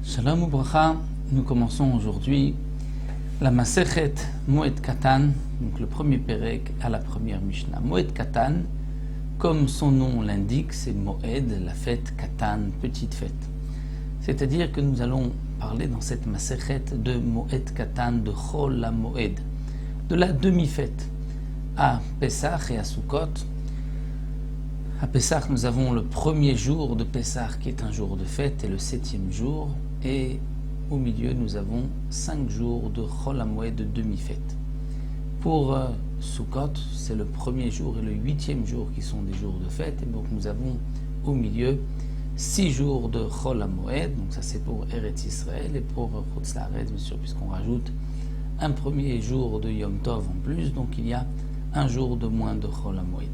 Shalom Ubracha, nous commençons aujourd'hui la Masechet Moed Katan, donc le premier Perek à la première Mishnah. Moed Katan, comme son nom l'indique, c'est Moed, la fête, Katan, petite fête. C'est-à-dire que nous allons parler dans cette Masechet de Moed Katan, de Chol HaMoed, de la demi-fête à Pesach et à Sukkot. À Pesach, nous avons le premier jour de Pesach qui est un jour de fête et le 7e jour. Et au milieu, nous avons 5 jours de Chol HaMoed, de demi-fête. Pour Sukkot, c'est le premier jour et le 8e jour qui sont des jours de fête. Et donc nous avons au milieu 6 jours de Chol HaMoed. Donc ça c'est pour Eretz Israël et pour Chutz La'aretz, bien sûr, puisqu'on rajoute un premier jour de Yom Tov en plus. Donc il y a un jour de moins de Chol HaMoed.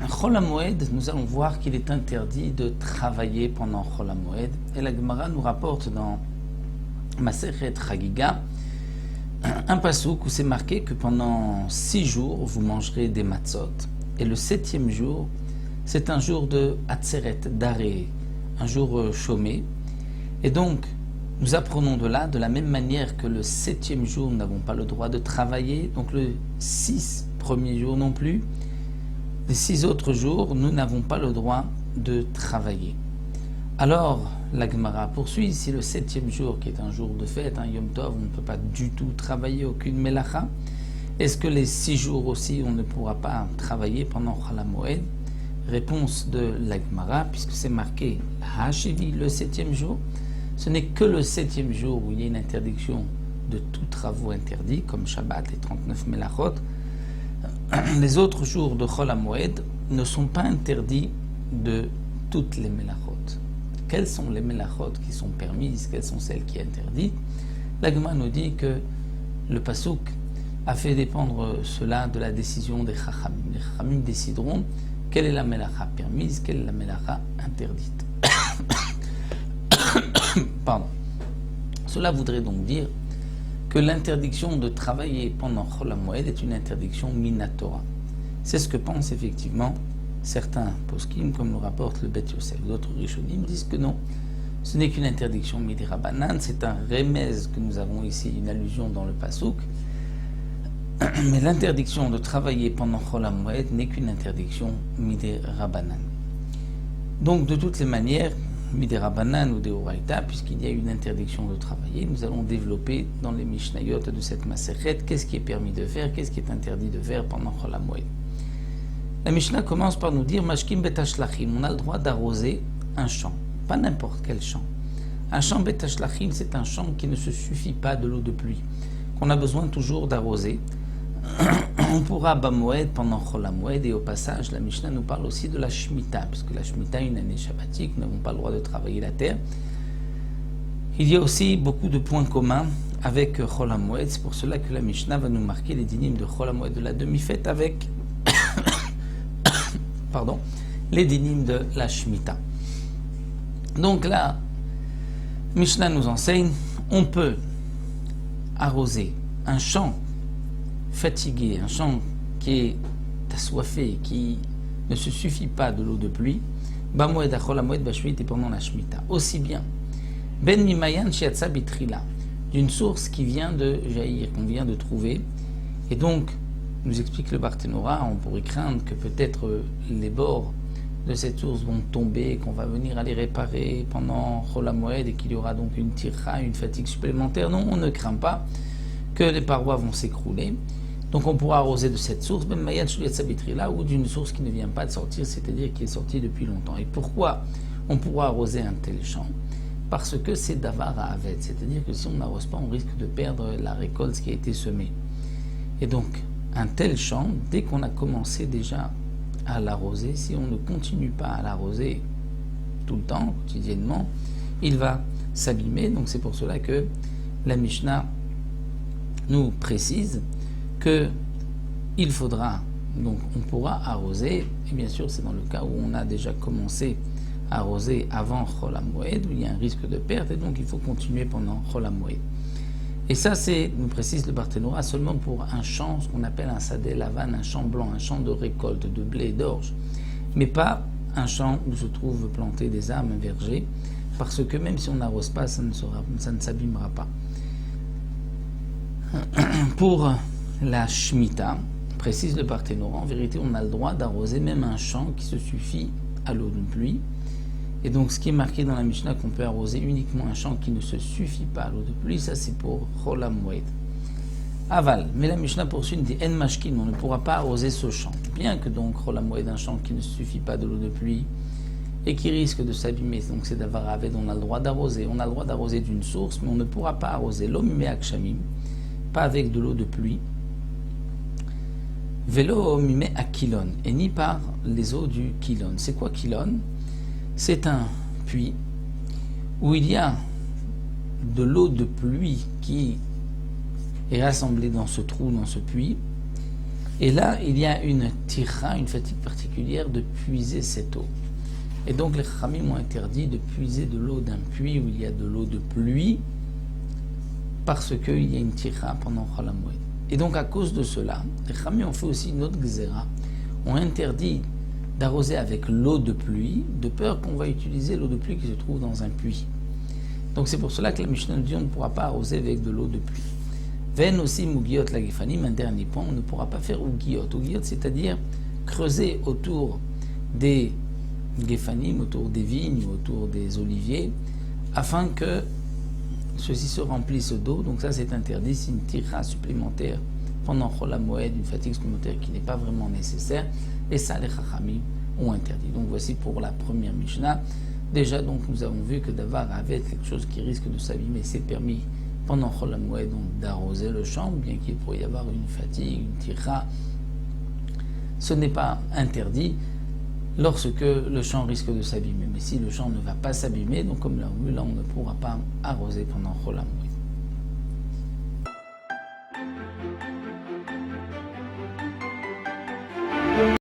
Chol HaMoed, nous allons voir qu'il est interdit de travailler pendant Chol HaMoed. Et la Gemara nous rapporte dans Masechet Chagiga un passouk où c'est marqué que pendant 6 jours, vous mangerez des matzot. Et le 7e jour, c'est un jour de Atzeret, d'arrêt, un jour chômé. Et donc, nous apprenons de là, de la même manière que le 7e jour, nous n'avons pas le droit de travailler. Donc le 6 premiers jours non plus. Les 6 autres jours, nous n'avons pas le droit de travailler. Alors, la Gemara poursuit, si le 7e jour, qui est un jour de fête, un Yom Tov, on ne peut pas du tout travailler, aucune melacha, est-ce que les 6 jours aussi, on ne pourra pas travailler pendant Chol HaMoed? Réponse de la Gemara, puisque c'est marqué Hashivi, le 7e jour, ce n'est que le 7e jour où il y a une interdiction de tous travaux interdits, comme Shabbat, les 39 melachot. Les autres jours de Chol HaMoed ne sont pas interdits de toutes les melachot. Quelles sont les melachot qui sont permises, quelles sont celles qui sont interdites? La Gemara nous dit que le passouk a fait dépendre cela de la décision des Chachamim. Les Chachamim décideront quelle est la melacha permise, quelle est la melacha interdite. Pardon. Cela voudrait donc dire que l'interdiction de travailler pendant Chol HaMoed est une interdiction minatora. C'est ce que pensent effectivement certains poskim, comme nous rapporte le Bet Yosef. D'autres rishonim disent que non, ce n'est qu'une interdiction midirabanan, c'est un remez que nous avons ici, une allusion dans le pasuk. Mais l'interdiction de travailler pendant Chol HaMoed n'est qu'une interdiction midirabanan. Donc de toutes les manières, midirabanan ou deoraita, puisqu'il y a une interdiction de travailler, nous allons développer dans les Mishnayot de cette Masechet qu'est-ce qui est permis de faire, qu'est-ce qui est interdit de faire pendant Chol HaMoed. La Mishnah commence par nous dire Mashkim betashlachim, on a le droit d'arroser un champ, pas n'importe quel champ. Un champ betashlachim, c'est un champ qui ne se suffit pas de l'eau de pluie, qu'on a besoin toujours d'arroser. On pourra Bamoed pendant Chol HaMoed, et au passage, la Mishnah nous parle aussi de la Shemitah, puisque la Shemitah est une année shabbatique, nous n'avons pas le droit de travailler la terre. Il y a aussi beaucoup de points communs avec Chol HaMoed, c'est pour cela que la Mishnah va nous marquer les dynimes de Chol HaMoed de la demi-fête avec les dynimes de la Shemitah. Donc là, Mishnah nous enseigne, on peut arroser un champ fatigué, un champ qui est assoiffé, qui ne se suffit pas de l'eau de pluie, Bamoed Chol HaMoed Bashvit et pendant la Shemitah. Aussi bien, Ben Mimayan Shiatsa Bitrila, d'une source qui vient de jaillir, qu'on vient de trouver, et donc, nous explique le Barthénora, on pourrait craindre que peut-être les bords de cette source vont tomber, qu'on va venir à les réparer pendant Chol HaMoed et qu'il y aura donc une tircha, une fatigue supplémentaire. Non, on ne craint pas que les parois vont s'écrouler. Donc on pourra arroser de cette source, même Mayan Shliat Sabitri, là, ou d'une source qui ne vient pas de sortir, c'est-à-dire qui est sortie depuis longtemps. Et pourquoi on pourra arroser un tel champ? Parce que c'est Davar à Aved, c'est-à-dire que si on n'arrose pas, on risque de perdre la récolte qui a été semée. Et donc, un tel champ, dès qu'on a commencé déjà à l'arroser, si on ne continue pas à l'arroser tout le temps, quotidiennement, il va s'abîmer. Donc c'est pour cela que la Mishnah nous précise que il faudra, donc on pourra arroser, et bien sûr c'est dans le cas où on a déjà commencé à arroser avant Chol HaMoed, où il y a un risque de perte, et donc il faut continuer pendant Chol HaMoed. Et ça, c'est, nous précise le Barthénora, seulement pour un champ, ce qu'on appelle un sadé lavan, un champ blanc, un champ de récolte, de blé et d'orge, mais pas un champ où se trouvent plantés des arbres, un verger, parce que même si on n'arrose pas, ça ne s'abîmera pas. Pour la Shemitah, précise le Barthénora, en vérité, on a le droit d'arroser même un champ qui se suffit à l'eau de pluie. Et donc, ce qui est marqué dans la Mishnah qu'on peut arroser uniquement un champ qui ne se suffit pas à l'eau de pluie, ça c'est pour Chol HaMoed. Aval, mais la Mishnah poursuit, dit En Mashkin, on ne pourra pas arroser ce champ. Bien que donc Chol HaMoed, un champ qui ne suffit pas de l'eau de pluie et qui risque de s'abîmer, donc c'est d'avoir Aved, on a le droit d'arroser. On a le droit d'arroser d'une source, mais on ne pourra pas arroser l'Omime Akshamim, pas avec de l'eau de pluie. Velo Omime Akilon, et ni par les eaux du Kilon. C'est quoi Kilon? C'est un puits où il y a de l'eau de pluie qui est rassemblée dans ce trou, dans ce puits. Et là, il y a une tira, une fatigue particulière de puiser cette eau. Et donc les Chachamim ont interdit de puiser de l'eau d'un puits où il y a de l'eau de pluie parce qu'il y a une tira pendant Chol HaMoed. Et donc à cause de cela, les Chachamim ont fait aussi une autre gzera, ont interdit d'arroser avec l'eau de pluie, de peur qu'on va utiliser l'eau de pluie qui se trouve dans un puits. Donc c'est pour cela que la Mishnah nous dit on ne pourra pas arroser avec de l'eau de pluie. Ven aussi mugiot la gefanim, un dernier point, on ne pourra pas faire ugiot. Ugiot, c'est-à-dire creuser autour des gefanim, autour des vignes ou autour des oliviers, afin que ceux-ci se remplissent d'eau. Donc ça c'est interdit, c'est une tira supplémentaire pendant Chol HaMoed, une fatigue supplémentaire qui n'est pas vraiment nécessaire. Et ça, les Chachamim ont interdit. Donc voici pour la première Mishnah. Déjà, donc, nous avons vu que d'avoir avec quelque chose qui risque de s'abîmer, c'est permis pendant Chol HaMoed d'arroser le champ, bien qu'il pourrait y avoir une fatigue, une tira. Ce n'est pas interdit lorsque le champ risque de s'abîmer. Mais si le champ ne va pas s'abîmer, donc comme l'a vu là, on ne pourra pas arroser pendant Chol HaMoed.